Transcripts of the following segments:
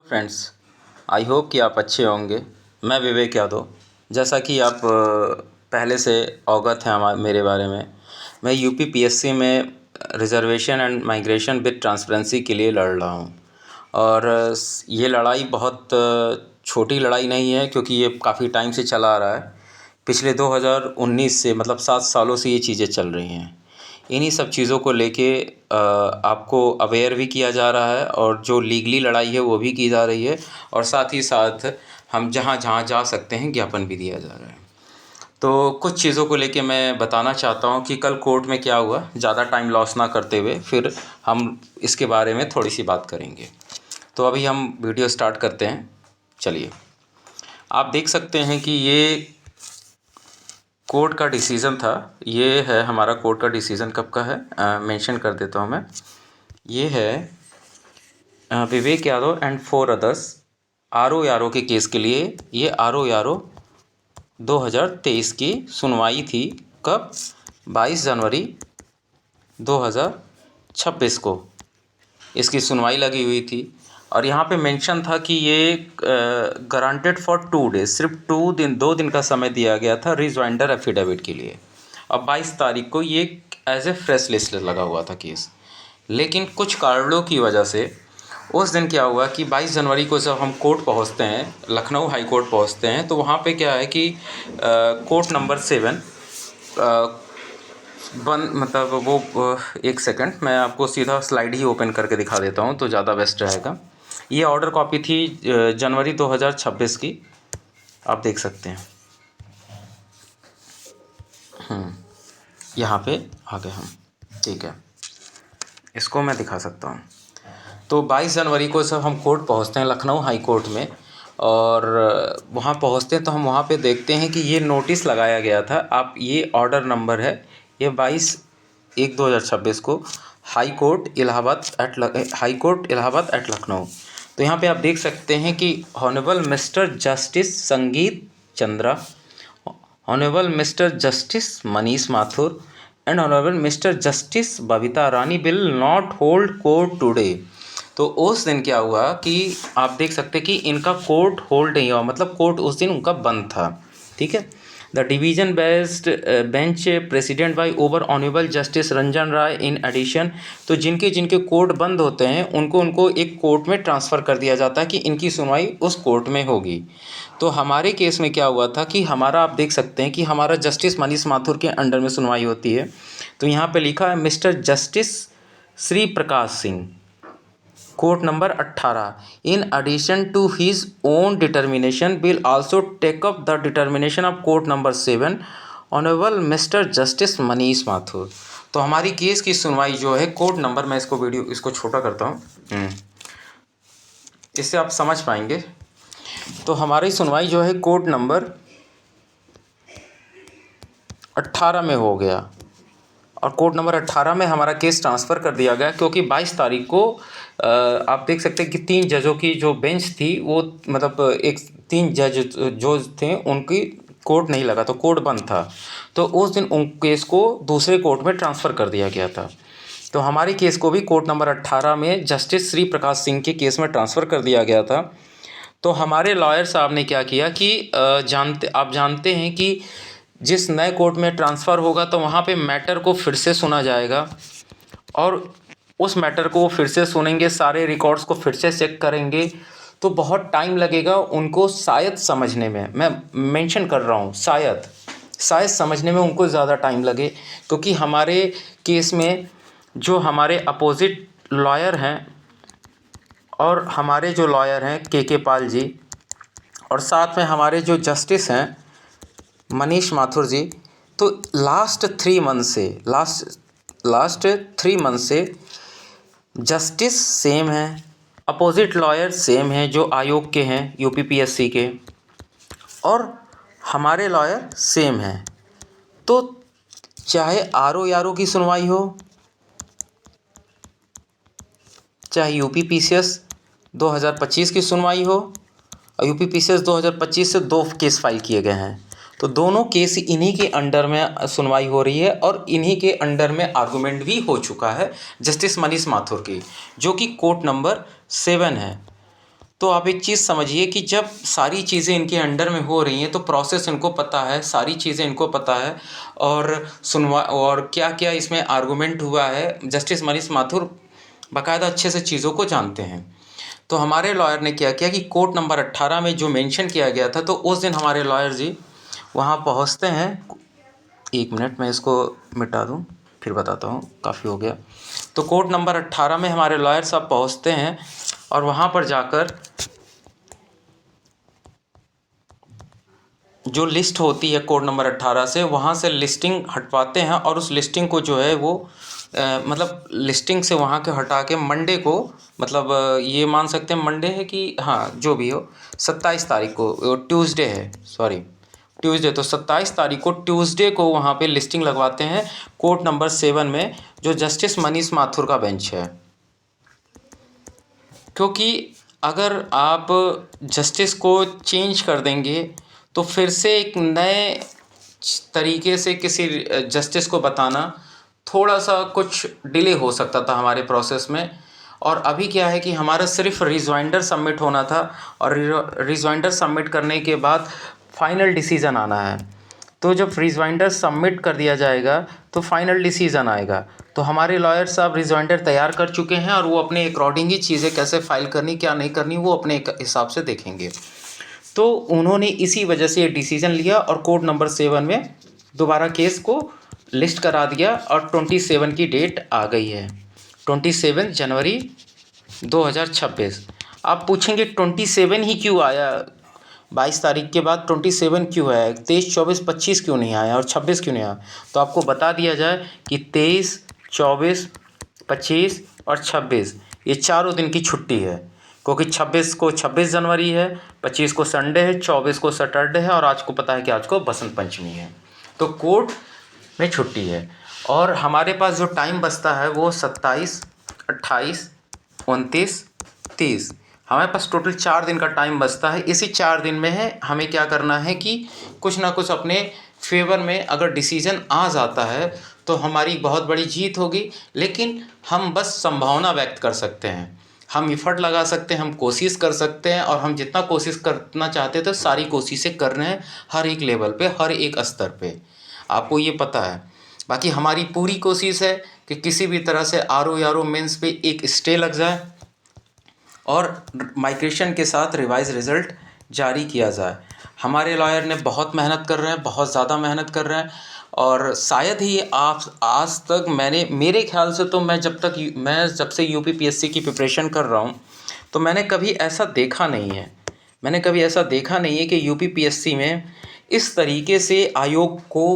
Friends, I hope कि आप अच्छे होंगे। मैं विवेक यादव। जैसा कि आप पहले से अवगत हैं मेरे बारे में, मैं यूपी पीएससी में reservation and migration with transparency के लिए लड़ रहा हूं। और ये लड़ाई बहुत छोटी लड़ाई नहीं है, क्योंकि ये काफ़ी टाइम से चला आ रहा है। पिछले 2019 से, मतलब 7 सालों से ये चीज़ें चल रही हैं। इन्हीं सब चीज़ों को लेके आपको अवेयर भी किया जा रहा है, और जो लीगली लड़ाई है वो भी की जा रही है, और साथ ही साथ हम जहाँ जहाँ जा सकते हैं ज्ञापन भी दिया जा रहा है। तो कुछ चीज़ों को लेके मैं बताना चाहता हूँ कि कल कोर्ट में क्या हुआ। ज़्यादा टाइम लॉस ना करते हुए फिर हम इसके बारे में थोड़ी सी बात करेंगे। तो अभी हम वीडियो स्टार्ट करते हैं। चलिए, आप देख सकते हैं कि ये कोर्ट का डिसीज़न था। ये है हमारा कोर्ट का डिसीज़न कब का है, मेंशन कर देता हूँ मैं। ये है Vivek Yadav and 4 others R O के केस के लिए। ये आर ओ 2023 की सुनवाई थी। कब? 22 जनवरी 2026 को इसकी सुनवाई लगी हुई थी। और यहाँ पे मेंशन था कि ये गारंटेड फॉर 2 डेज, सिर्फ 2 दिन का समय दिया गया था रिजॉइंडर एफिडेविट के लिए। अब 22 तारीख को ये एज ए फ्रेश लिस्ट लगा हुआ था केस। लेकिन कुछ कारणों की वजह से उस दिन क्या हुआ कि 22 जनवरी को जब हम कोर्ट पहुँचते हैं, लखनऊ हाई कोर्ट पहुँचते हैं, तो वहाँ पे क्या है कि कोर्ट नंबर 7 मतलब वो एक सेकंड, मैं आपको सीधा स्लाइड ही ओपन करके दिखा देता हूँ तो ज़्यादा बेस्ट रहेगा। ये ऑर्डर कॉपी थी जनवरी 2026 की, आप देख सकते हैं। यहाँ पे आ गए हम, ठीक है, इसको मैं दिखा सकता हूँ। तो 22 जनवरी को जब हम कोर्ट पहुँचते हैं लखनऊ हाई कोर्ट में, और वहाँ पहुँचते हैं तो हम वहाँ पे देखते हैं कि ये नोटिस लगाया गया था। आप, ये ऑर्डर नंबर है, ये 22/1/2026 को high court Allahabad at Lucknow. तो यहाँ पे आप देख सकते हैं कि ऑनरेबल मिस्टर जस्टिस संगीत Chandra, honourable mister justice Manish Mathur and honourable mister justice Babita Rani will not hold court today. तो उस दिन क्या हुआ कि आप देख सकते हैं कि इनका कोर्ट होल्ड नहीं हुआ, मतलब कोर्ट उस दिन उनका बंद था। ठीक है। The division based bench president by over honourable justice Ranjan Rai in addition. तो जिनके जिनके कोर्ट बंद होते हैं उनको एक कोर्ट में ट्रांसफ़र कर दिया जाता है कि इनकी सुनवाई उस कोर्ट में होगी। तो हमारे केस में क्या हुआ था कि हमारा, आप देख सकते हैं कि हमारा जस्टिस मनीष माथुर के अंडर में सुनवाई होती है। तो यहाँ पे लिखा है mister justice Shri Prakash Singh, court number 18, in addition to his own determination will also take up the determination of court number 7 honourable mister justice Manish Mathur. तो हमारी केस की सुनवाई जो है कोर्ट नंबर, मैं इसको छोटा करता हूँ, इससे आप समझ पाएंगे। तो हमारी सुनवाई जो है कोर्ट नंबर 18 में हो गया, और कोर्ट नंबर 18 में हमारा केस ट्रांसफ़र कर दिया गया, क्योंकि 22 तारीख को आप देख सकते हैं कि 3 जजों की जो बेंच थी वो, मतलब 3 जज जो थे उनकी कोर्ट नहीं लगा, तो कोर्ट बंद था। तो उस दिन उन केस को दूसरे कोर्ट में ट्रांसफ़र कर दिया गया था। तो हमारे केस को भी कोर्ट नंबर 18 में जस्टिस श्री प्रकाश सिंह के केस में ट्रांसफ़र कर दिया गया था। तो हमारे लॉयर साहब ने क्या किया कि आप जानते हैं कि जिस नए कोर्ट में ट्रांसफ़र होगा तो वहाँ पे मैटर को फिर से सुना जाएगा, और उस मैटर को वो फिर से सुनेंगे, सारे रिकॉर्ड्स को फिर से चेक करेंगे। तो बहुत टाइम लगेगा उनको शायद समझने में, मैं मेंशन कर रहा हूँ शायद समझने में उनको ज़्यादा टाइम लगे, क्योंकि हमारे केस में जो हमारे अपोजिट लॉयर हैं, और हमारे जो लॉयर हैं के पाल जी, और साथ में हमारे जो जस्टिस हैं मनीष माथुर जी, तो लास्ट 3 मंथ से जस्टिस सेम है, अपोजिट लॉयर सेम है जो आयोग के हैं यूपीपीएससी के, और हमारे लॉयर सेम हैं। तो चाहे आर ओ की सुनवाई हो, चाहे यूपीपीसीएस 2025 की सुनवाई हो, और यूपीपीसीएस 2025 से 2 केस फाइल किए गए हैं, तो दोनों केस इन्हीं के अंडर में सुनवाई हो रही है, और इन्हीं के अंडर में आर्गूमेंट भी हो चुका है जस्टिस मनीष माथुर की, जो कि कोर्ट नंबर 7 है। तो आप एक चीज़ समझिए कि जब सारी चीज़ें इनके अंडर में हो रही हैं तो प्रोसेस इनको पता है, सारी चीज़ें इनको पता है, और सुनवा और क्या क्या इसमें आर्गूमेंट हुआ है, जस्टिस मनीष माथुर बाकायदा अच्छे से चीज़ों को जानते हैं। तो हमारे लॉयर ने क्या किया कि कोर्ट नंबर 18 में जो मेंशन किया गया था, तो उस दिन हमारे लॉयर जी वहाँ पहुँचते हैं। 1 मिनट मैं इसको मिटा दूँ फिर बताता हूँ, काफ़ी हो गया। तो कोर्ट नंबर 18 में हमारे लॉयर साहब पहुँचते हैं और वहाँ पर जाकर जो लिस्ट होती है कोड नंबर 18 से, वहाँ से लिस्टिंग हटवाते हैं और उस लिस्टिंग को जो है वो मतलब लिस्टिंग से वहाँ के हटा के मंडे को, मतलब ये मान सकते हैं मंडे है कि हाँ जो भी हो, 27 तारीख को ट्यूसडे है, सॉरी ट्यूसडे, तो 27 तारीख को ट्यूसडे को वहाँ पे लिस्टिंग लगवाते हैं कोर्ट नंबर 7 में, जो जस्टिस मनीष माथुर का बेंच है। क्योंकि अगर आप जस्टिस को चेंज कर देंगे तो फिर से एक नए तरीके से किसी जस्टिस को बताना थोड़ा सा कुछ डिले हो सकता था हमारे प्रोसेस में। और अभी क्या है कि हमारा सिर्फ रिजॉइंडर सबमिट होना था, और रिजॉइंडर सबमिट करने के बाद फाइनल डिसीज़न आना है। तो जब रिजॉइंडर सबमिट कर दिया जाएगा तो फाइनल डिसीज़न आएगा। तो हमारे लॉयर साहब रिजॉइंडर तैयार कर चुके हैं और वो अपने अकॉर्डिंग ही चीज़ें कैसे फाइल करनी क्या नहीं करनी वो अपने हिसाब से देखेंगे। तो उन्होंने इसी वजह से ये डिसीज़न लिया और कोर्ट नंबर 7 में दोबारा केस को लिस्ट करा दिया और 27 की डेट आ गई है, 27 जनवरी 2026। आप पूछेंगे 27 ही क्यों आया, 22 तारीख के बाद 27 क्यों आया, 23, 24, 25 क्यों नहीं आया और 26 क्यों नहीं आया? तो आपको बता दिया जाए कि 23, 24, 25 और 26 ये चारों दिन की छुट्टी है, क्योंकि 26 को 26 जनवरी है, 25 को संडे है, 24 को सैटरडे है और आज को पता है कि आज को बसंत पंचमी है। तो कोर्ट में छुट्टी है और हमारे पास जो टाइम बचता है वो 27, 28, 29, 30, हमारे पास टोटल 4 दिन का टाइम बचता है। इसी 4 दिन में है हमें क्या करना है कि कुछ ना कुछ अपने फेवर में अगर डिसीज़न आ जाता है तो हमारी बहुत बड़ी जीत होगी, लेकिन हम बस संभावना व्यक्त कर सकते हैं, हम एफर्ट लगा सकते हैं, हम कोशिश कर सकते हैं, और हम जितना कोशिश करना चाहते हैं तो सारी कोशिशें कर रहे हैं हर एक लेवल पे, हर एक स्तर पे, आपको ये पता है। बाकी हमारी पूरी कोशिश है कि किसी भी तरह से आर ओ मेंस पे एक स्टे लग जाए और माइग्रेशन के साथ रिवाइज रिज़ल्ट जारी किया जाए। हमारे लॉयर ने बहुत मेहनत कर रहे हैं, बहुत ज़्यादा मेहनत कर रहे हैं, और शायद ही आप आज तक मेरे ख्याल से तो मैं जब से यूपीपीएससी की प्रिपरेशन कर रहा हूँ तो मैंने कभी ऐसा देखा नहीं है, मैंने कभी ऐसा देखा नहीं है कि यूपीपीएससी में इस तरीके से आयोग को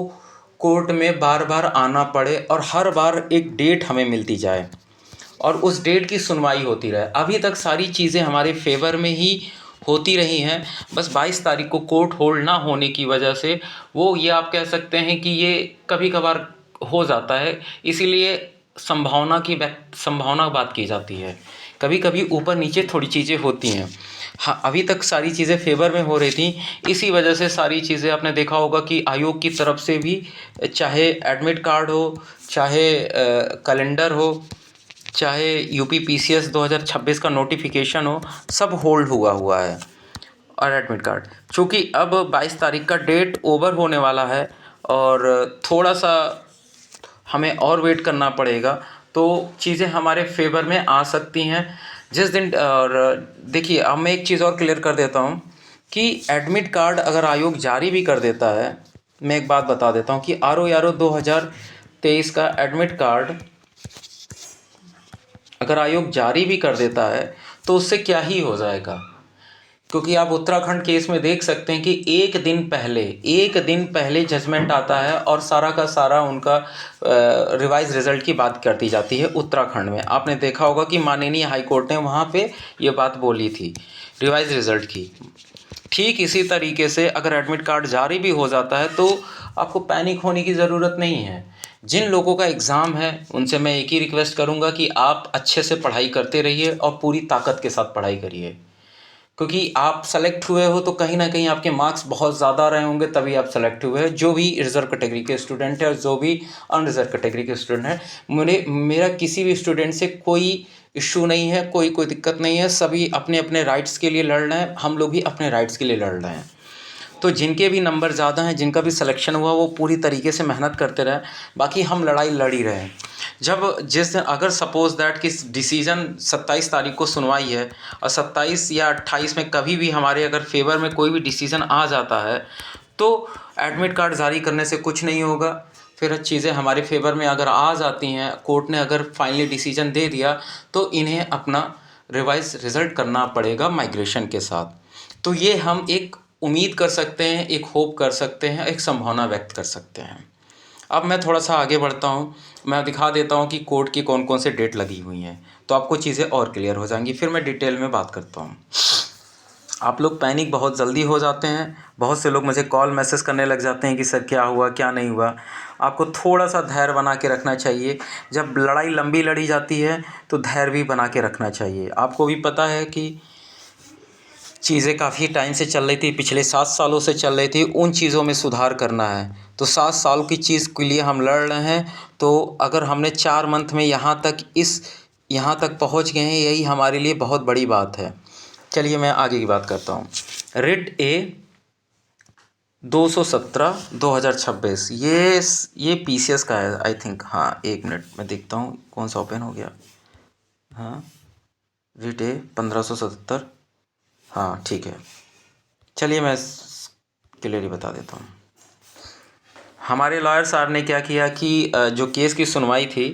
कोर्ट में बार बार आना पड़े और हर बार एक डेट हमें मिलती जाए और उस डेट की सुनवाई होती रहे। अभी तक सारी चीज़ें हमारे फेवर में ही होती रही हैं, बस 22 तारीख को कोर्ट होल्ड ना होने की वजह से वो ये आप कह सकते हैं कि ये कभी कभार हो जाता है, इसीलिए संभावना बात की जाती है, कभी कभी ऊपर नीचे थोड़ी चीज़ें होती हैं। हाँ, अभी तक सारी चीज़ें फेवर में हो रही थी, इसी वजह से सारी चीज़ें आपने देखा होगा कि आयोग की तरफ से भी चाहे एडमिट कार्ड हो, चाहे कैलेंडर हो, चाहे यूपीपीसीएस 2026 का नोटिफिकेशन हो, सब होल्ड हुआ है। और एडमिट कार्ड चूँकि अब 22 तारीख का डेट ओवर होने वाला है और थोड़ा सा हमें और वेट करना पड़ेगा, तो चीज़ें हमारे फेवर में आ सकती हैं जिस दिन। और देखिए, अब मैं एक चीज़ और क्लियर कर देता हूँ कि एडमिट कार्ड अगर आयोग जारी भी कर देता है, मैं एक बात बता देता हूँ कि आर ओ 2023 का एडमिट कार्ड अगर आयोग जारी भी कर देता है तो उससे क्या ही हो जाएगा, क्योंकि आप उत्तराखंड केस में देख सकते हैं कि एक दिन पहले जजमेंट आता है और सारा का सारा उनका रिवाइज रिज़ल्ट की बात करती जाती है उत्तराखंड में। आपने देखा होगा कि माननीय हाई कोर्ट ने वहाँ पे ये बात बोली थी रिवाइज रिज़ल्ट की। ठीक इसी तरीके से अगर एडमिट कार्ड जारी भी हो जाता है तो आपको पैनिक होने की ज़रूरत नहीं है। जिन लोगों का एग्ज़ाम है उनसे मैं एक ही रिक्वेस्ट करूँगा कि आप अच्छे से पढ़ाई करते रहिए और पूरी ताकत के साथ पढ़ाई करिए, क्योंकि आप सेलेक्ट हुए हो तो कहीं ना कहीं आपके मार्क्स बहुत ज़्यादा रहे होंगे तभी आप सेलेक्ट हुए हैं। जो भी रिज़र्व कैटेगरी के स्टूडेंट है और जो भी अनरिज़र्व कैटेगरी के स्टूडेंट हैं, मेरा किसी भी स्टूडेंट से कोई इश्यू नहीं है, कोई दिक्कत नहीं है, सभी अपने अपने राइट्स के लिए लड़ रहे हैं, हम लोग भी अपने राइट्स के लिए लड़ रहे हैं। तो जिनके भी नंबर ज़्यादा हैं, जिनका भी सिलेक्शन हुआ, वो पूरी तरीके से मेहनत करते रहे, बाकी हम लड़ाई लड़ ही रहे हैं। जब जिस दिन अगर सपोज़ दैट कि डिसीज़न 27 तारीख को सुनवाई है और 27 या 28 में कभी भी हमारे अगर फेवर में कोई भी डिसीज़न आ जाता है, तो एडमिट कार्ड जारी करने से कुछ नहीं होगा। फिर चीज़ें हमारे फेवर में अगर आ जाती हैं, कोर्ट ने अगर फाइनली डिसीजन दे दिया, तो इन्हें अपना रिवाइज रिज़ल्ट करना पड़ेगा माइग्रेशन के साथ। तो ये हम एक उम्मीद कर सकते हैं, एक होप कर सकते हैं, एक संभावना व्यक्त कर सकते हैं। अब मैं थोड़ा सा आगे बढ़ता हूँ, मैं दिखा देता हूँ कि कोर्ट की कौन कौन से डेट लगी हुई हैं, तो आपको चीज़ें और क्लियर हो जाएंगी। फिर मैं डिटेल में बात करता हूँ। आप लोग पैनिक बहुत जल्दी हो जाते हैं, बहुत से लोग मुझे कॉल मैसेज करने लग जाते हैं कि सर क्या हुआ क्या नहीं हुआ। आपको थोड़ा सा धैर्य बना के रखना चाहिए। जब लड़ाई लंबी लड़ी जाती है तो धैर्य भी बना के रखना चाहिए। आपको भी पता है कि चीज़ें काफ़ी टाइम से चल रही थी, पिछले 7 सालों से चल रही थी, उन चीज़ों में सुधार करना है। तो 7 साल की चीज़ के लिए हम लड़ रहे हैं, तो अगर हमने 4 मंथ में यहाँ तक पहुँच गए हैं, यही हमारे लिए बहुत बड़ी बात है। चलिए मैं आगे की बात करता हूँ। रिट ए 217/2026 ये PCS का है आई थिंक। हाँ, एक मिनट मैं देखता हूँ कौन सा ओपन हो गया। हाँ, रिट ए 1577। हाँ ठीक है, चलिए मैं क्लियरली बता देता हूँ। हमारे लॉयर साहब ने क्या किया कि जो केस की सुनवाई थी,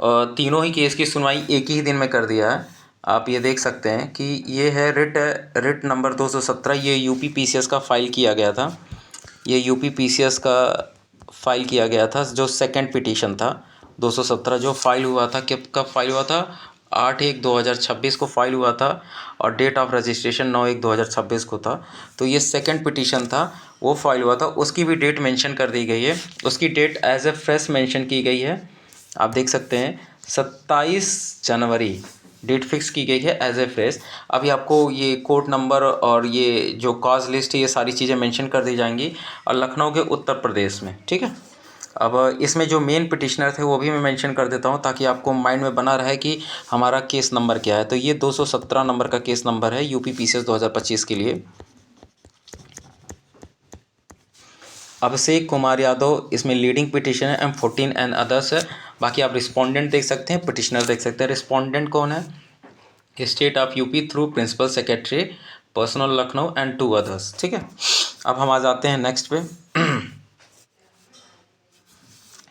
तीनों ही केस की सुनवाई एक ही दिन में कर दिया है। आप ये देख सकते हैं कि ये है रिट नंबर 217। ये यूपी PCS का फाइल किया गया था, ये यूपी PCS का फाइल किया गया था। जो सेकंड पिटीशन था 217 जो फाइल हुआ था, कब फाइल हुआ था? 8/1/2026 को फाइल हुआ था और डेट ऑफ रजिस्ट्रेशन 9/1/2026 को था। तो ये सेकंड पिटीशन था, वो फाइल हुआ था, उसकी भी डेट मेंशन कर दी गई है। उसकी date as a fresh mention की गई है। आप देख सकते हैं 27 जनवरी डेट फिक्स की गई है एज ए फ्रेश। अभी आपको ये कोर्ट नंबर और ये जो कॉज लिस्ट है, ये सारी चीज़ें मेंशन कर दी जाएंगी, और लखनऊ के उत्तर प्रदेश में, ठीक है। अब इसमें जो मेन पिटिशनर थे वो भी मैं मेंशन कर देता हूँ, ताकि आपको माइंड में बना रहे कि हमारा केस नंबर क्या है। तो ये 217 नंबर का केस नंबर है यूपी PCS 2025 के लिए। अभिषेक कुमार यादव इसमें लीडिंग पिटिशन है, M14 एंड अदर्स है। बाकी आप रिस्पोंडेंट देख सकते हैं, पिटिशनर देख सकते हैं। रिस्पोंडेंट कौन है? State of UP through principal secretary personal Lucknow and 2 others, ठीक है। अब हम आ जाते हैं नेक्स्ट पे।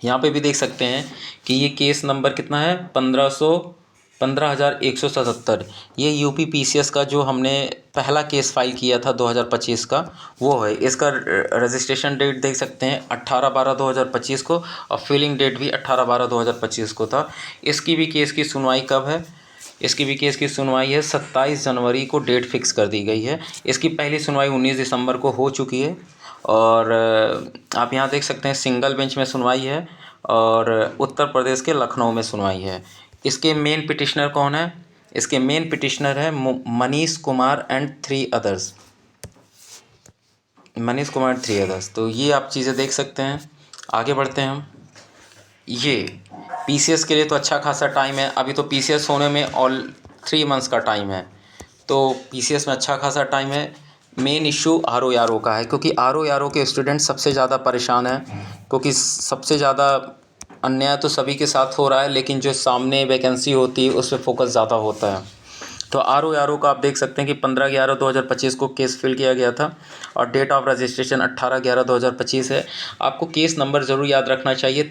यहाँ पे भी देख सकते हैं कि ये केस नंबर कितना है? 15,177। ये यूपी PCS का जो हमने पहला केस फाइल किया था 2025 का, वो है। इसका रजिस्ट्रेशन डेट देख सकते हैं 18/12/2025 को, और फिलिंग डेट भी 18/12/2025 को था। इसकी भी केस की सुनवाई कब है? इसकी भी केस की सुनवाई है 27 जनवरी को, डेट फिक्स कर दी गई है। इसकी पहली सुनवाई 19 दिसंबर को हो चुकी है, और आप यहाँ देख सकते हैं सिंगल बेंच में सुनवाई है, और उत्तर प्रदेश के लखनऊ में सुनवाई है। इसके मेन पिटिशनर कौन है? इसके मेन पिटिशनर है Manish Kumar and 3 others. Manish Kumar 3 others. तो ये आप चीज़ें देख सकते हैं। आगे बढ़ते हैं हम। ये PCS के लिए तो अच्छा खासा टाइम है, अभी तो PCS होने में ऑल 3 मंथ्स का टाइम है, तो PCS में अच्छा खासा टाइम है। मेन इशू RO का है, क्योंकि RO के स्टूडेंट सबसे ज़्यादा परेशान हैं, क्योंकि सबसे ज़्यादा अन्याय तो सभी के साथ हो रहा है, लेकिन जो सामने वैकेंसी होती है उस पर फोकस ज़्यादा होता है। तो RO का आप देख सकते हैं कि 15/11/2025 को केस फिल किया गया था, और डेट ऑफ रजिस्ट्रेशन 18/11/2025 है। आपको केस नंबर ज़रूर याद रखना चाहिए।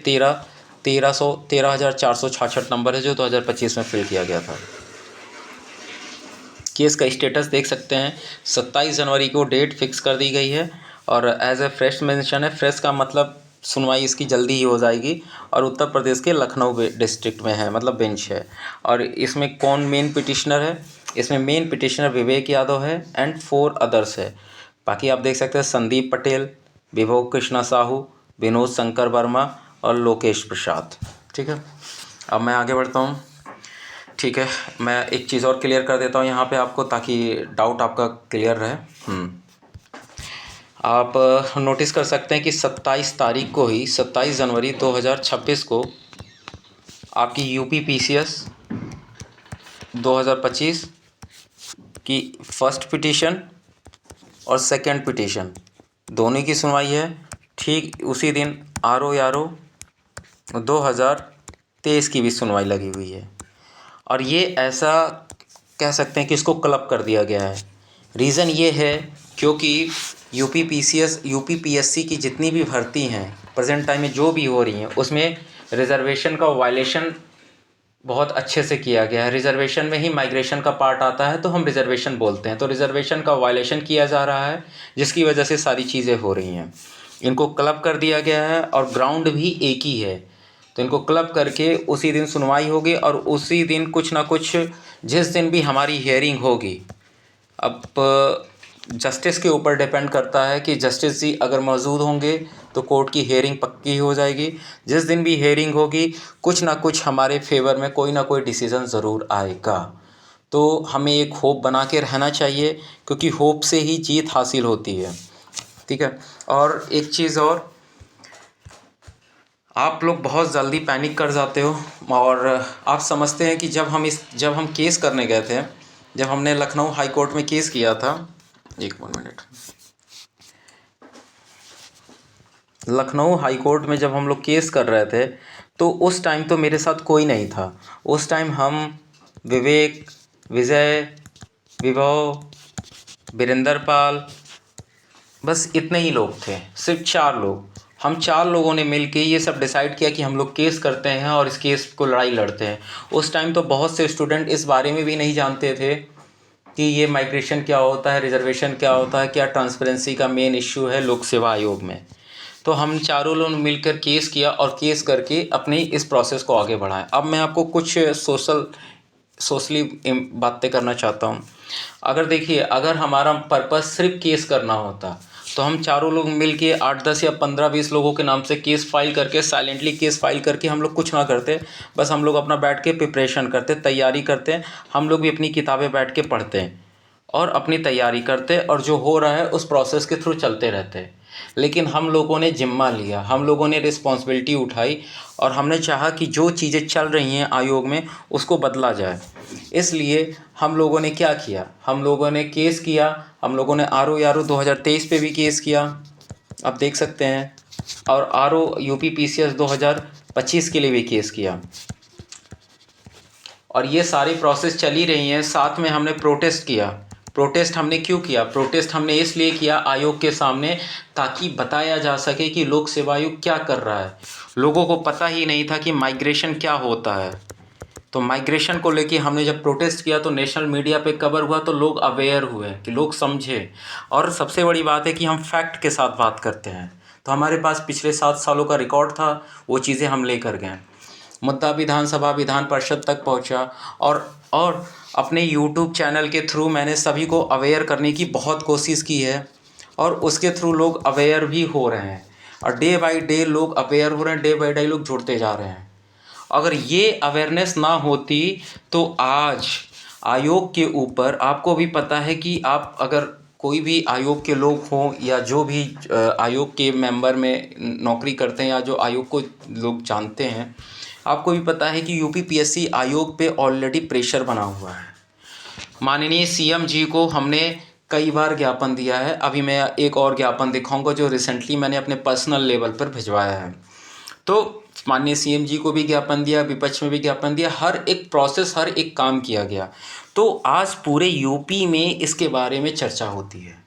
13,466 नंबर है, जो 2025 में फिल किया गया था। केस का स्टेटस देख सकते हैं 27 जनवरी को डेट फिक्स कर दी गई है, और एज ए फ्रेश मेंशन है। फ्रेश का मतलब सुनवाई इसकी जल्दी ही हो जाएगी, और उत्तर प्रदेश के लखनऊ डिस्ट्रिक्ट में है, मतलब बेंच है। और इसमें कौन मेन पिटिशनर है? इसमें मेन पिटिशनर विवेक यादव है एंड 4 अदर्स है। बाकी आप देख सकते हैं संदीप पटेल, विभव कृष्णा साहू, विनोद शंकर वर्मा और लोकेश प्रसाद, ठीक है। अब मैं आगे बढ़ता हूँ, ठीक है। मैं एक चीज़ और क्लियर कर देता हूँ यहाँ पे आपको, ताकि डाउट आपका क्लियर रहे। आप नोटिस कर सकते हैं कि 27 तारीख को ही, 27 जनवरी 2026 को आपकी यूपी PCS 2025 की फर्स्ट पिटीशन और सेकंड पिटीशन दोनों की सुनवाई है। ठीक उसी दिन RO 2023 की भी सुनवाई लगी हुई है। और ये ऐसा कह सकते हैं कि इसको क्लब कर दिया गया है। रीज़न ये है क्योंकि यूपीपीएससी की जितनी भी भर्ती हैं प्रेजेंट टाइम में जो भी हो रही हैं उसमें रिज़र्वेशन का वायलेशन बहुत अच्छे से किया गया है। रिज़र्वेशन में ही माइग्रेशन का पार्ट आता है तो हम रिज़र्वेशन बोलते हैं, तो रिज़र्वेशन का वायलेशन किया जा रहा है जिसकी वजह से सारी चीज़ें हो रही हैं। इनको क्लब कर दिया गया है और ग्राउंड भी एक ही है, तो इनको क्लब करके उसी दिन सुनवाई होगी और उसी दिन कुछ ना कुछ जिस दिन भी हमारी हियरिंग होगी, अब जस्टिस के ऊपर डिपेंड करता है कि जस्टिस जी अगर मौजूद होंगे तो कोर्ट की हियरिंग पक्की हो जाएगी। जिस दिन भी हियरिंग होगी कुछ ना कुछ हमारे फेवर में कोई ना कोई डिसीज़न ज़रूर आएगा। तो हमें एक होप बना के रहना चाहिए क्योंकि होप से ही जीत हासिल होती है। ठीक है। और एक चीज़ और, आप लोग बहुत जल्दी पैनिक कर जाते हो और आप समझते हैं कि जब हम केस करने गए थे, जब हमने लखनऊ हाई कोर्ट में केस किया था, एक मिनट, लखनऊ हाई कोर्ट में जब हम लोग केस कर रहे थे तो उस टाइम तो मेरे साथ कोई नहीं था। उस टाइम हम विवेक, विजय, विभव, वीरेंद्र पाल, बस इतने ही लोग थे, सिर्फ 4 लोग। हम 4 लोगों ने मिल के ये सब डिसाइड किया कि हम लोग केस करते हैं और इस केस को लड़ाई लड़ते हैं। उस टाइम तो बहुत से स्टूडेंट इस बारे में भी नहीं जानते थे कि ये माइग्रेशन क्या होता है, रिजर्वेशन क्या होता है, क्या ट्रांसपेरेंसी का मेन इश्यू है लोक सेवा आयोग में। तो हम चारों लोग मिलकर केस किया और केस करके अपनी इस प्रोसेस को आगे बढ़ाएं। अब मैं आपको कुछ सोशली बातें करना चाहता हूँ। अगर देखिए, अगर हमारा पर्पस सिर्फ केस करना होता तो हम चारों लोग मिल के 8-10 या 15-20 लोगों के नाम से केस फाइल करके, साइलेंटली केस फाइल करके हम लोग कुछ ना करते, बस हम लोग अपना बैठ के प्रिपरेशन करते, तैयारी करते। हम लोग भी अपनी किताबें बैठ के पढ़ते और अपनी तैयारी करते और जो हो रहा है उस प्रोसेस के थ्रू चलते रहते। लेकिन हम लोगों ने जिम्मा लिया, हम लोगों ने रिस्पॉन्सिबिलिटी उठाई और हमने चाहा कि जो चीज़ें चल रही हैं आयोग में उसको बदला जाए। इसलिए हम लोगों ने क्या किया, हम लोगों ने केस किया। हम लोगों ने RO 2023 पे भी केस किया, आप देख सकते हैं, और UPPCS 2025 के लिए भी केस किया। और ये सारी प्रोसेस चली रही हैं। साथ में हमने प्रोटेस्ट किया। प्रोटेस्ट हमने क्यों किया? प्रोटेस्ट हमने इसलिए किया आयोग के सामने ताकि बताया जा सके कि लोक सेवा आयोग क्या कर रहा है। लोगों को पता ही नहीं था कि माइग्रेशन क्या होता है। तो माइग्रेशन को लेके हमने जब प्रोटेस्ट किया तो नेशनल मीडिया पे कवर हुआ, तो लोग अवेयर हुए कि लोग समझे। और सबसे बड़ी बात है कि हम फैक्ट के साथ बात करते हैं, तो हमारे पास पिछले 7 सालों का रिकॉर्ड था, वो चीज़ें हम लेकर गए। मुद्दा विधानसभा विधान परिषद तक पहुंचा और अपने यूट्यूब चैनल के थ्रू मैंने सभी को अवेयर करने की बहुत कोशिश की है और उसके थ्रू लोग अवेयर भी हो रहे हैं और डे बाय डे लोग अवेयर हो रहे हैं, डे बाय डे लोग जुड़ते जा रहे हैं। अगर ये अवेयरनेस ना होती तो आज आयोग के ऊपर, आपको भी पता है कि आप अगर कोई भी आयोग के लोग हों या जो भी आयोग के मेंबर में नौकरी करते हैं या जो आयोग को लोग जानते हैं, आपको भी पता है कि यूपीपीएससी आयोग पे ऑलरेडी प्रेशर बना हुआ है। माननीय CM जी को हमने कई बार ज्ञापन दिया है। अभी मैं एक और ज्ञापन दिखाऊंगा जो रिसेंटली मैंने अपने पर्सनल लेवल पर भिजवाया है। तो माननीय CM जी को भी ज्ञापन दिया, विपक्ष में भी ज्ञापन दिया, हर एक प्रोसेस, हर एक काम किया गया। तो आज पूरे यूपी में इसके बारे में चर्चा होती है।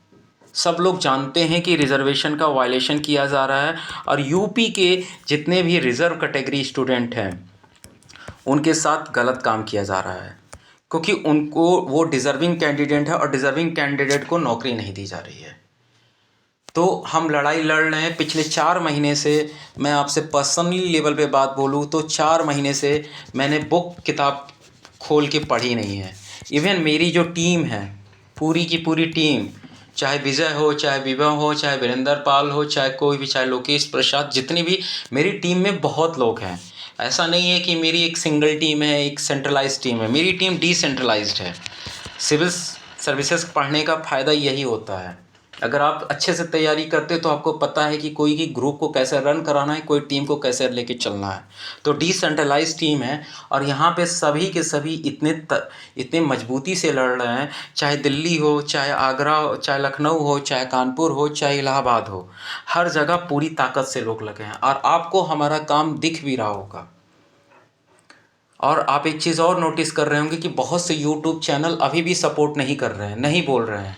सब लोग जानते हैं कि रिजर्वेशन का वायलेशन किया जा रहा है और यूपी के जितने भी रिज़र्व कैटेगरी स्टूडेंट हैं उनके साथ गलत काम किया जा रहा है क्योंकि उनको, वो डिज़र्विंग कैंडिडेट है और डिज़र्विंग कैंडिडेट को नौकरी नहीं दी जा रही है। तो हम लड़ाई लड़ रहे हैं पिछले 4 महीने से। मैं आपसे पर्सनली लेवल पे बात बोलूँ तो 4 महीने से मैंने बुक किताब खोल के पढ़ी नहीं है। इवन मेरी जो टीम है, पूरी की पूरी टीम, चाहे विजय हो, चाहे विभव हो, चाहे वीरेंद्र पाल हो, चाहे कोई भी, चाहे लोकेश प्रसाद, जितनी भी मेरी टीम में बहुत लोग हैं। ऐसा नहीं है कि मेरी एक सिंगल टीम है, एक सेंट्रलाइज्ड टीम है। मेरी टीम डिसेंट्रलाइज्ड है। सिविल सर्विसेज पढ़ने का फ़ायदा यही होता है। अगर आप अच्छे से तैयारी करते तो आपको पता है कि कोई की ग्रुप को कैसे रन कराना है, कोई टीम को कैसे लेके चलना है। तो डिसेंट्रलाइज टीम है और यहाँ पे सभी के सभी इतने मजबूती से लड़ रहे हैं, चाहे दिल्ली हो, चाहे आगरा हो, चाहे लखनऊ हो, चाहे कानपुर हो, चाहे इलाहाबाद हो, हर जगह पूरी ताकत से लोग लगे हैं और आपको हमारा काम दिख भी रहा होगा। और आप एक चीज़ और नोटिस कर रहे होंगे कि बहुत से यूट्यूब चैनल अभी भी सपोर्ट नहीं कर रहे हैं, नहीं बोल रहे हैं।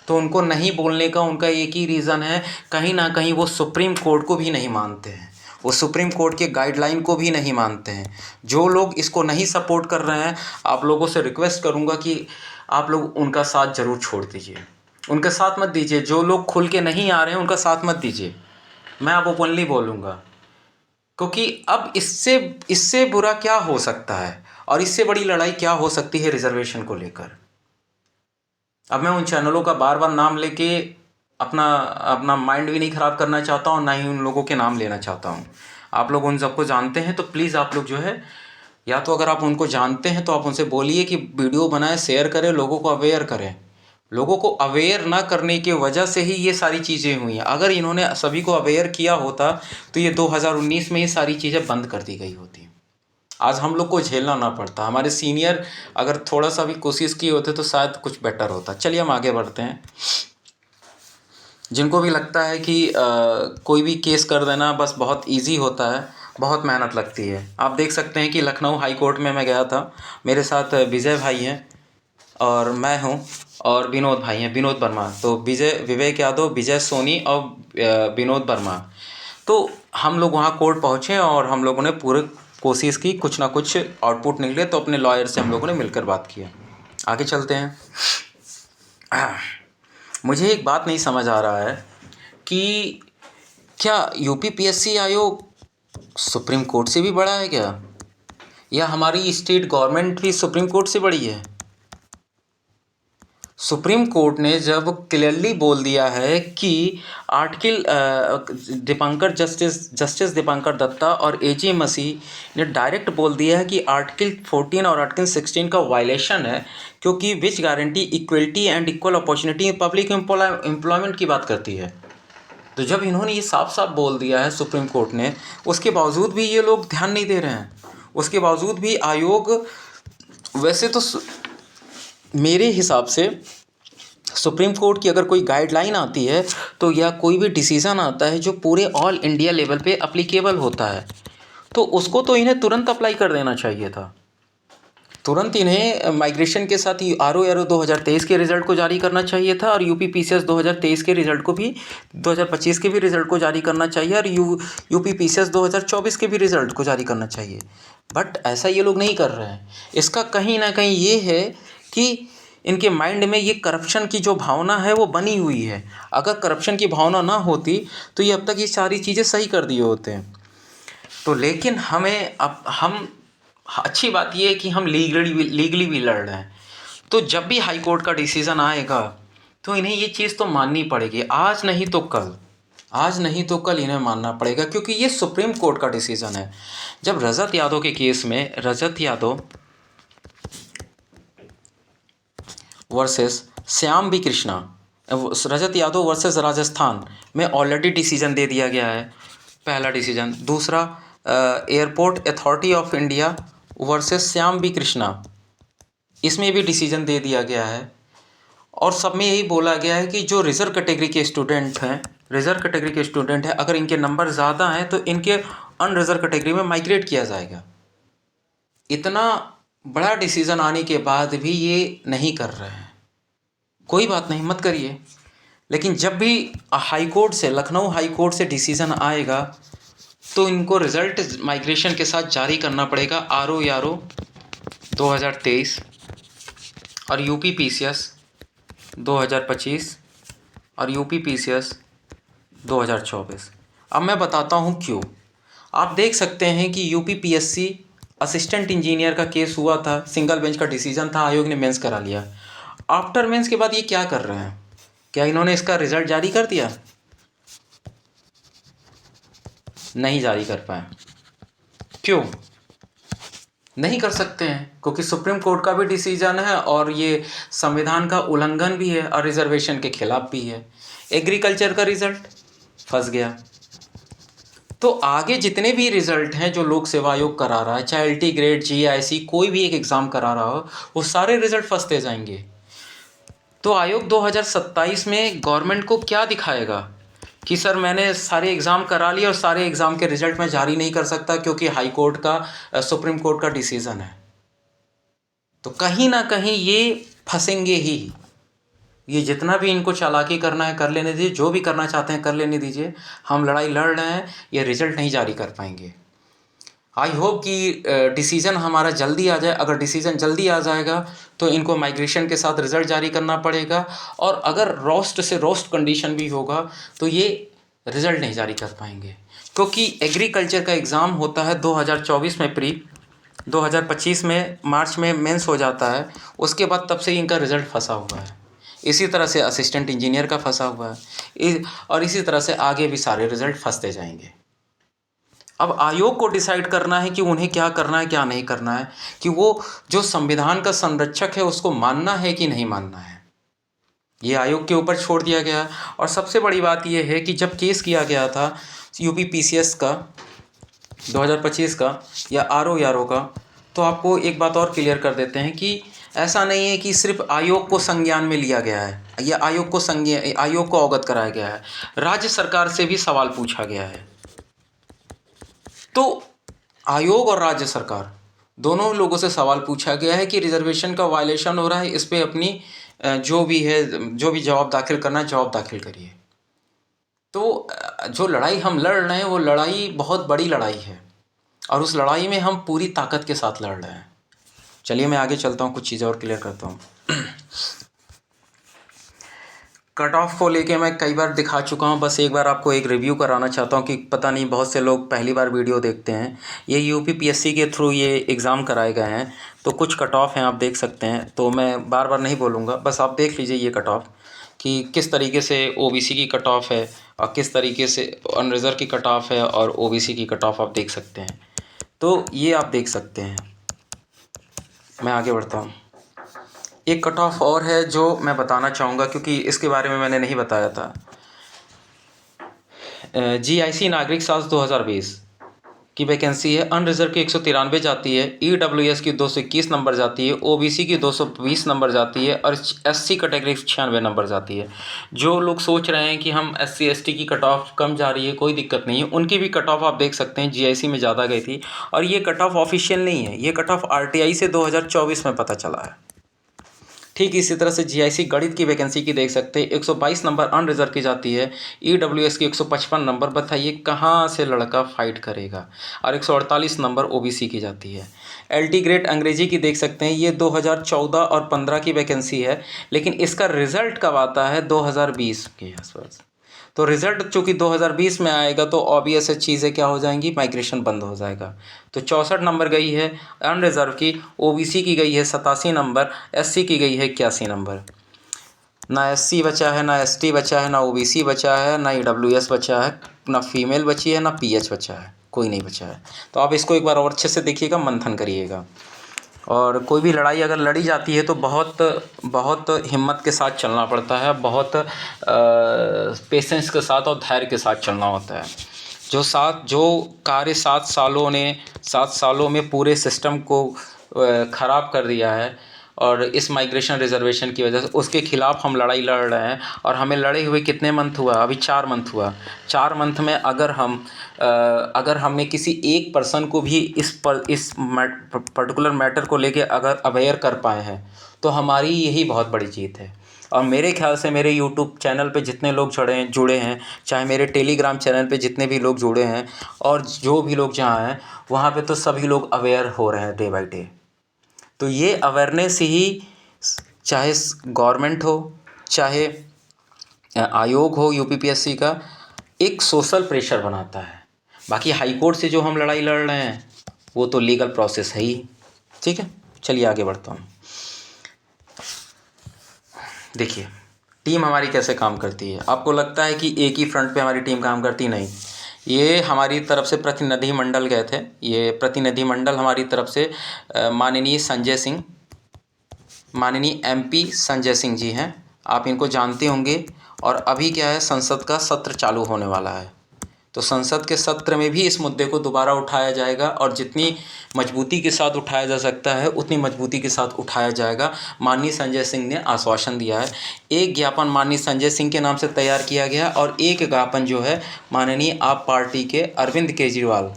तो उनको नहीं बोलने का उनका एक ही रीज़न है, कहीं ना कहीं वो सुप्रीम कोर्ट को भी नहीं मानते हैं, वो सुप्रीम कोर्ट के गाइडलाइन को भी नहीं मानते हैं। जो लोग इसको नहीं सपोर्ट कर रहे हैं, आप लोगों से रिक्वेस्ट करूंगा कि आप लोग उनका साथ ज़रूर छोड़ दीजिए, उनका साथ मत दीजिए। जो लोग खुल के नहीं आ रहे हैं उनका साथ मत दीजिए, मैं आप ओपनली बोलूँगा। क्योंकि अब इससे इससे बुरा क्या हो सकता है और इससे बड़ी लड़ाई क्या हो सकती है रिजर्वेशन को लेकर। अब मैं उन चैनलों का बार बार नाम लेके अपना अपना माइंड भी नहीं ख़राब करना चाहता हूँ, ना ही उन लोगों के नाम लेना चाहता हूँ। आप लोग उन सबको जानते हैं तो प्लीज़ आप लोग जो है, या तो अगर आप उनको जानते हैं तो आप उनसे बोलिए कि वीडियो बनाए, शेयर करें, लोगों को अवेयर करें। लोगों को अवेयर ना करने की वजह से ही ये सारी चीज़ें हुई हैं। अगर इन्होंने सभी को अवेयर किया होता तो ये 2019 में ये सारी चीज़ें बंद कर दी गई होती। आज हम लोग को झेलना ना पड़ता। हमारे सीनियर अगर थोड़ा सा भी कोशिश किए होते तो शायद कुछ बेटर होता। चलिए हम आगे बढ़ते हैं। जिनको भी लगता है कि कोई भी केस कर देना बस बहुत इजी होता है, बहुत मेहनत लगती है। आप देख सकते हैं कि लखनऊ हाई कोर्ट में मैं गया था, मेरे साथ विजय भाई हैं और मैं हूँ और विनोद भाई हैं, विनोद वर्मा। तो विवेक यादव, विजय सोनी और विनोद वर्मा। तो हम लोग वहाँ कोर्ट पहुँचे और हम लोगों ने पूरे कोशिश की, कुछ ना कुछ आउटपुट निकले तो अपने लॉयर से हम लोगों ने मिलकर बात किया। आगे चलते हैं। मुझे एक बात नहीं समझ आ रहा है कि क्या यूपी पीएससी आयोग सुप्रीम कोर्ट से भी बड़ा है क्या, या हमारी स्टेट गवर्नमेंट भी सुप्रीम कोर्ट से बड़ी है। सुप्रीम कोर्ट ने जब क्लियरली बोल दिया है कि आर्टिकल जस्टिस दीपांकर दत्ता और एजे मसीह ने डायरेक्ट बोल दिया है कि आर्टिकल 14 और आर्टिकल 16 का वायलेशन है, क्योंकि which guarantee equality and equal opportunity in public employment की बात करती है। तो जब इन्होंने ये साफ साफ बोल दिया है सुप्रीम कोर्ट ने, उसके बावजूद भी ये लोग ध्यान नहीं दे रहे हैं। उसके बावजूद भी आयोग, वैसे तो मेरे हिसाब से सुप्रीम कोर्ट की अगर कोई गाइडलाइन आती है तो या कोई भी डिसीज़न आता है जो पूरे ऑल इंडिया लेवल पे अप्लीकेबल होता है, तो उसको तो इन्हें तुरंत अप्लाई कर देना चाहिए था। तुरंत इन्हें माइग्रेशन के साथ ही RO 2023 के रिज़ल्ट को जारी करना चाहिए था और यूपी PCS 2023 के रिज़ल्ट को भी, 2025 के भी रिज़ल्ट को जारी करना चाहिए और यूपी PCS 2024 के भी रिज़ल्ट को जारी करना चाहिए। बट ऐसा ये लोग नहीं कर रहे हैं। इसका कहीं ना कहीं ये है कि इनके माइंड में ये करप्शन की जो भावना है वो बनी हुई है। अगर करप्शन की भावना ना होती तो ये अब तक ये सारी चीज़ें सही कर दिए होते हैं। तो लेकिन हमें अब हम अच्छी बात ये है कि हम लीगली भी लड़ रहे हैं। तो जब भी हाई कोर्ट का डिसीज़न आएगा तो इन्हें ये चीज़ तो माननी पड़ेगी, आज नहीं तो कल, आज नहीं तो कल इन्हें मानना पड़ेगा, क्योंकि ये सुप्रीम कोर्ट का डिसीज़न है। जब रजत यादव के केस में, रजत यादव वर्सेस श्याम बी कृष्णा, रजत यादव वर्सेस राजस्थान में ऑलरेडी डिसीजन दे दिया गया है, पहला डिसीजन। दूसरा airport authority of India versus Shyam B Krishna, इसमें भी डिसीजन दे दिया गया है। और सब में यही बोला गया है कि जो रिज़र्व कैटेगरी के स्टूडेंट हैं, अगर इनके नंबर ज़्यादा हैं तो इनके अनरिज़र्व कैटेगरी में माइग्रेट किया जाएगा। इतना बड़ा डिसीज़न आने के बाद भी ये नहीं कर रहे हैं। कोई बात नहीं, मत करिए, लेकिन जब भी हाई कोर्ट से, लखनऊ हाई कोर्ट से डिसीज़न आएगा तो इनको रिज़ल्ट माइग्रेशन के साथ जारी करना पड़ेगा। RO 2023 और यूपी PCS 2025 और यूपी PCS 2024। अब मैं बताता हूँ क्यों। आप देख सकते हैं कि यूपी PSC असिस्टेंट इंजीनियर का केस हुआ था, सिंगल बेंच का डिसीजन था, आयोग ने मेंस करा लिया। आफ्टर मेंस के बाद ये क्या कर रहे हैं, क्या इन्होंने इसका रिजल्ट जारी कर दिया? नहीं जारी कर पाए। क्यों? नहीं कर सकते हैं, क्योंकि सुप्रीम कोर्ट का भी डिसीजन है और ये संविधान का उल्लंघन भी है और रिजर्वेशन के खिलाफ भी है। एग्रीकल्चर का रिजल्ट फंस गया। तो आगे जितने भी रिजल्ट हैं जो लोक सेवा आयोग करा रहा है, चाहे LT ग्रेड, GIC, कोई भी एक एग्ज़ाम करा रहा हो, वो सारे रिजल्ट फंसते जाएंगे। तो आयोग 2027 में गवर्नमेंट को क्या दिखाएगा कि सर मैंने सारे एग्ज़ाम करा लिए और सारे एग्ज़ाम के रिजल्ट मैं जारी नहीं कर सकता क्योंकि हाई कोर्ट का, सुप्रीम कोर्ट का डिसीज़न है। तो कहीं ना कहीं ये फंसेंगे ही। ये जितना भी इनको चालाकी करना है कर लेने दीजिए, जो भी करना चाहते हैं कर लेने दीजिए। हम लड़ाई लड़ रहे हैं, ये रिजल्ट नहीं जारी कर पाएंगे। आई होप कि डिसीज़न हमारा जल्दी आ जाए। अगर डिसीज़न जल्दी आ जाएगा तो इनको माइग्रेशन के साथ रिज़ल्ट जारी करना पड़ेगा, और अगर रोस्ट से रोस्ट कंडीशन भी होगा तो ये रिज़ल्ट नहीं जारी कर पाएंगे, क्योंकि एग्रीकल्चर का एग्ज़ाम होता है 2024 में प्री, 2025 में मार्च में मेंस हो जाता है। उसके बाद तब से इनका रिज़ल्ट फंसा हुआ है। इसी तरह से असिस्टेंट इंजीनियर का फंसा हुआ है, और इसी तरह से आगे भी सारे रिज़ल्ट फंसते जाएंगे। अब आयोग को डिसाइड करना है कि उन्हें क्या करना है क्या नहीं करना है, कि वो जो संविधान का संरक्षक है उसको मानना है कि नहीं मानना है। ये आयोग के ऊपर छोड़ दिया गया है। और सबसे बड़ी बात यह है कि जब केस किया गया था UPPCS का 2025 का या RO का, तो आपको एक बात और क्लियर कर देते हैं कि ऐसा नहीं है कि सिर्फ आयोग को संज्ञान में लिया गया है या आयोग को अवगत कराया गया है, राज्य सरकार से भी सवाल पूछा गया है। तो आयोग और राज्य सरकार दोनों लोगों से सवाल पूछा गया है कि रिजर्वेशन का वायलेशन हो रहा है, इस पे अपनी जो भी जवाब दाखिल करना है जवाब दाखिल करिए। तो जो लड़ाई हम लड़ रहे हैं वो लड़ाई बहुत बड़ी लड़ाई है, और उस लड़ाई में हम पूरी ताकत के साथ लड़ रहे हैं। चलिए मैं आगे चलता हूँ, कुछ चीज़ें और क्लियर करता हूँ। कट ऑफ को लेके मैं कई बार दिखा चुका हूँ, बस एक बार आपको एक रिव्यू कराना चाहता हूँ कि पता नहीं बहुत से लोग पहली बार वीडियो देखते हैं। ये UPPSC के थ्रू ये एग्ज़ाम कराए गए हैं, तो कुछ कट ऑफ हैं आप देख सकते हैं। तो मैं बार बार नहीं बोलूँगा, बस आप देख लीजिए ये कट ऑफ कि किस तरीके से OBC की कट ऑफ है और किस तरीके से अनरिजर्व की कट ऑफ है, और OBC की कट ऑफ आप देख सकते हैं। तो ये आप देख सकते हैं। मैं आगे बढ़ता हूँ। एक कट ऑफ और है जो मैं बताना चाहूँगा, क्योंकि इसके बारे में मैंने नहीं बताया था। GIC नागरिक शास्त्र 2020 की वैकेंसी है। अनरिजर्व की 193 जाती है, EWS की 221 नंबर जाती है, OBC की 220 नंबर जाती है, और SC कैटेगरी 96 नंबर जाती है। जो लोग सोच रहे हैं कि हम SC ST की कट ऑफ कम जा रही है, कोई दिक्कत नहीं है, उनकी भी कट ऑफ आप देख सकते हैं GIC में ज़्यादा गई थी। और ये कट ऑफ ऑफिशियल नहीं है, ये कट ऑफ RTI से 2024 में पता चला है। ठीक इसी तरह से GIC गणित की वैकेंसी की देख सकते हैं, 122 नंबर अनरिजर्व की जाती है, EWS की 155 नंबर। बताइए कहाँ से लड़का फाइट करेगा। और 148 नंबर OBC की जाती है। LT ग्रेड अंग्रेजी की देख सकते हैं, ये 2014 और 15 की वैकेंसी है, लेकिन इसका रिज़ल्ट कब आता है 2020 के आसपास। तो रिज़ल्ट चूँकि 2020 में आएगा तो ऑब्वियस चीज़ें क्या हो जाएंगी, माइग्रेशन बंद हो जाएगा। तो 64 नंबर गई है अनरिजर्व की, OBC की गई है 87 नंबर, SC की गई है 81 नंबर। ना SC बचा है, ना ST बचा है, ना OBC बचा है, ना EWS बचा है, ना फीमेल बची है, ना PH बचा है, कोई नहीं बचा है। तो आप इसको एक बार और अच्छे से देखिएगा, मंथन करिएगा। और कोई भी लड़ाई अगर लड़ी जाती है तो बहुत बहुत हिम्मत के साथ चलना पड़ता है, बहुत पेशेंस के साथ और धैर्य के साथ चलना होता है। जो कार्य 7 सालों में पूरे सिस्टम को ख़राब कर दिया है, और इस माइग्रेशन रिजर्वेशन की वजह से उसके ख़िलाफ़ हम लड़ाई लड़ रहे हैं। और हमें लड़े हुए कितने मंथ हुआ, अभी 4 मंथ हुआ। 4 मंथ में अगर हमने किसी एक पर्सन को भी इस पर्टिकुलर मैटर को लेके अगर अवेयर कर पाए हैं तो हमारी यही बहुत बड़ी जीत है। और मेरे ख्याल से मेरे YouTube चैनल पे जितने लोग जुड़े हैं, चाहे मेरे टेलीग्राम चैनल पे जितने भी लोग जुड़े हैं, और जो भी लोग जहाँ हैं वहाँ पे तो सभी लोग अवेयर हो रहे हैं डे बाय डे। तो ये अवेयरनेस ही, चाहे गवर्नमेंट हो, चाहे आयोग हो UPPSC का, एक सोशल प्रेशर बनाता है। बाकी हाई कोर्ट से जो हम लड़ाई लड़ रहे हैं वो तो लीगल प्रोसेस है ही। ठीक है, चलिए आगे बढ़ता हूँ। देखिए टीम हमारी कैसे काम करती है। आपको लगता है कि एक ही फ्रंट पे हमारी टीम काम करती, नहीं। ये हमारी तरफ से प्रतिनिधिमंडल गए थे। ये प्रतिनिधिमंडल हमारी तरफ से माननीय MP संजय सिंह जी हैं, आप इनको जानते होंगे। और अभी क्या है, संसद का सत्र चालू होने वाला है, तो संसद के सत्र में भी इस मुद्दे को दोबारा उठाया जाएगा और जितनी मजबूती के साथ उठाया जा सकता है उतनी मजबूती के साथ उठाया जाएगा। माननीय संजय सिंह ने आश्वासन दिया है। एक ज्ञापन माननीय संजय सिंह के नाम से तैयार किया गया और एक ज्ञापन जो है माननीय आप पार्टी के अरविंद केजरीवाल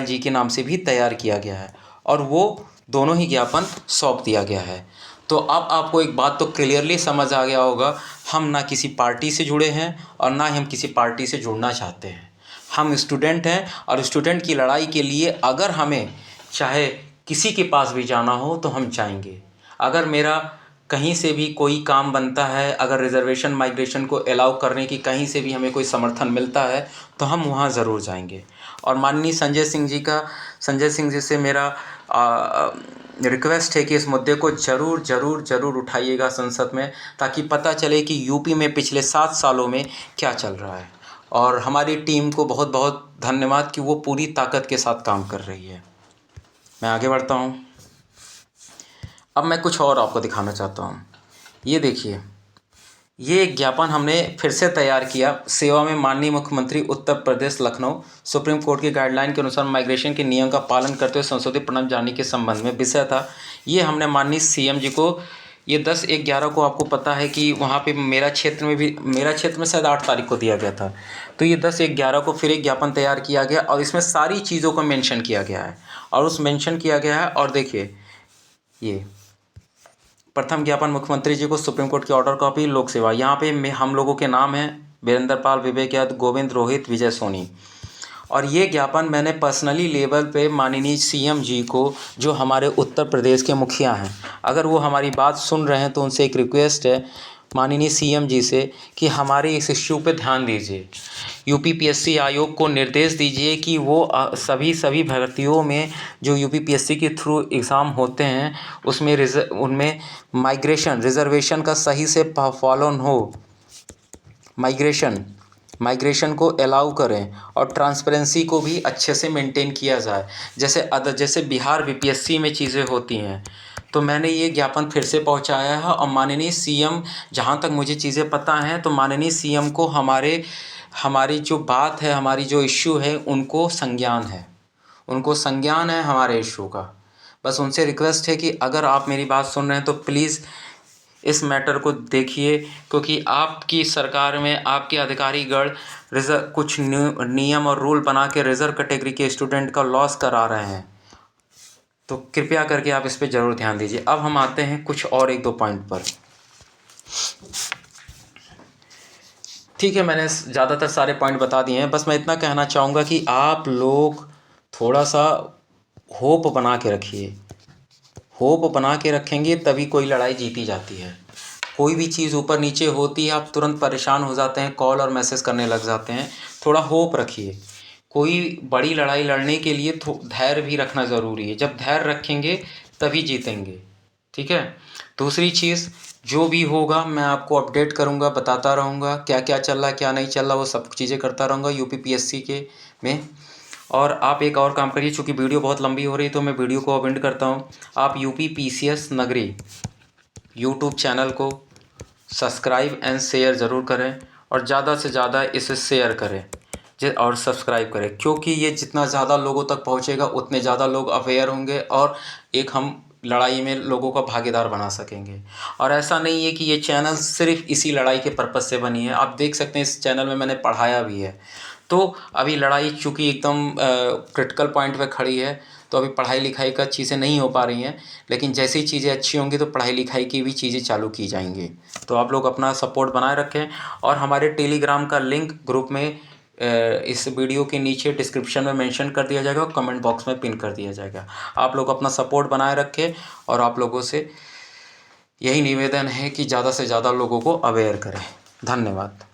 जी के नाम से भी तैयार किया गया है और वो दोनों ही ज्ञापन सौंप दिया गया है। तो अब आपको एक बात तो क्लियरली समझ आ गया होगा, हम ना किसी पार्टी से जुड़े हैं और ना ही हम किसी पार्टी से जुड़ना चाहते हैं। हम स्टूडेंट हैं और स्टूडेंट की लड़ाई के लिए अगर हमें चाहे किसी के पास भी जाना हो तो हम जाएंगे। अगर मेरा कहीं से भी कोई काम बनता है, अगर रिजर्वेशन माइग्रेशन को अलाउ करने की कहीं से भी हमें कोई समर्थन मिलता है तो हम वहाँ ज़रूर जाएंगे। और माननीय संजय सिंह जी से मेरा रिक्वेस्ट है कि इस मुद्दे को ज़रूर उठाइएगा संसद में, ताकि पता चले कि यूपी में पिछले 7 सालों में क्या चल रहा है। और हमारी टीम को बहुत बहुत धन्यवाद कि वो पूरी ताकत के साथ काम कर रही है। मैं आगे बढ़ता हूँ। अब मैं कुछ और आपको दिखाना चाहता हूँ। ये देखिए, ये एक ज्ञापन हमने फिर से तैयार किया। सेवा में माननीय मुख्यमंत्री उत्तर प्रदेश लखनऊ, सुप्रीम कोर्ट की गाइडलाइन के अनुसार माइग्रेशन के नियम का पालन करते हुए संशोधित प्रणाली जारी के संबंध में विषय था। ये हमने माननीय CM जी को, ये 10/11 को आपको पता है कि वहाँ पे मेरा क्षेत्र में शायद 8 तारीख को दिया गया था। तो ये 10/11 को फिर एक ज्ञापन तैयार किया गया और इसमें सारी चीज़ों को मेंशन किया गया है और देखिए, ये प्रथम ज्ञापन मुख्यमंत्री जी को सुप्रीम कोर्ट की ऑर्डर कॉपी लोक सेवा। यहाँ पे हम लोगों के नाम हैं वीरेंद्र पाल, विवेक यादव, गोविंद, रोहित, विजय सोनी। और ये ज्ञापन मैंने पर्सनली लेवल पे माननीय CM जी को, जो हमारे उत्तर प्रदेश के मुखिया हैं, अगर वो हमारी बात सुन रहे हैं तो उनसे एक रिक्वेस्ट है माननीय CM जी से कि हमारे इस इश्यू पे ध्यान दीजिए। UPPSC आयोग को निर्देश दीजिए कि वो सभी भर्तियों में जो UPPSC के थ्रू एग्ज़ाम होते हैं उनमें रिजर्वेशन का सही से पालन हो, माइग्रेशन को अलाउ करें और ट्रांसपेरेंसी को भी अच्छे से मेंटेन किया जाए, जैसे बिहार BPSC में चीज़ें होती हैं। तो मैंने ये ज्ञापन फिर से पहुंचाया है और माननीय CM, जहां तक मुझे चीज़ें पता हैं तो माननीय CM को हमारी जो बात है, हमारी जो इश्यू है, उनको संज्ञान है हमारे इश्यू का। बस उनसे रिक्वेस्ट है कि अगर आप मेरी बात सुन रहे हैं तो प्लीज़ इस मैटर को देखिए, क्योंकि आपकी सरकार में आपके अधिकारीगण कुछ नियम और रूल बना के रिजर्व कैटेगरी के स्टूडेंट का लॉस करा रहे हैं। तो कृपया करके आप इस पे ज़रूर ध्यान दीजिए। अब हम आते हैं कुछ और 1-2 पॉइंट पर। ठीक है, मैंने ज़्यादातर सारे पॉइंट बता दिए हैं। बस मैं इतना कहना चाहूँगा कि आप लोग थोड़ा सा होप बना के रखिए। होप बना के रखेंगे तभी कोई लड़ाई जीती जाती है। कोई भी चीज़ ऊपर नीचे होती है, आप तुरंत परेशान हो जाते हैं, कॉल और मैसेज करने लग जाते हैं। थोड़ा होप रखिए। कोई बड़ी लड़ाई लड़ने के लिए धैर्य भी रखना ज़रूरी है। जब धैर्य रखेंगे तभी जीतेंगे। ठीक है। दूसरी चीज़, जो भी होगा मैं आपको अपडेट करूंगा, बताता रहूँगा क्या क्या चल रहा है, क्या नहीं चल रहा, वो सब चीज़ें करता रहूँगा UPPSC के में। और आप एक और काम करिए, चूँकि वीडियो बहुत लंबी हो रही है तो मैं वीडियो को अब एंड करता हूँ। आप UPPCS नगरी यूट्यूब चैनल को सब्सक्राइब एंड शेयर ज़रूर करें और ज़्यादा से ज़्यादा इसे शेयर करें और सब्सक्राइब करें, क्योंकि ये जितना ज़्यादा लोगों तक पहुँचेगा उतने ज़्यादा लोग अवेयर होंगे और एक हम लड़ाई में लोगों का भागीदार बना सकेंगे। और ऐसा नहीं है कि ये चैनल सिर्फ इसी लड़ाई के पर्पज़ से बनी है। आप देख सकते हैं इस चैनल में मैंने पढ़ाया भी है। तो अभी लड़ाई चूँकि एकदम क्रिटिकल पॉइंट पे खड़ी है, तो अभी पढ़ाई लिखाई का चीज़ें नहीं हो पा रही हैं, लेकिन जैसे ही चीज़ें अच्छी होंगी तो पढ़ाई लिखाई की भी चीज़ें चालू की जाएंगी। तो आप लोग अपना सपोर्ट बनाए रखें और हमारे टेलीग्राम का लिंक ग्रुप में इस वीडियो के नीचे डिस्क्रिप्शन में मेंशन कर दिया जाएगा और कमेंट बॉक्स में पिन कर दिया जाएगा। आप लोग अपना सपोर्ट बनाए रखें और आप लोगों से यही निवेदन है कि ज़्यादा से ज़्यादा लोगों को अवेयर करें। धन्यवाद।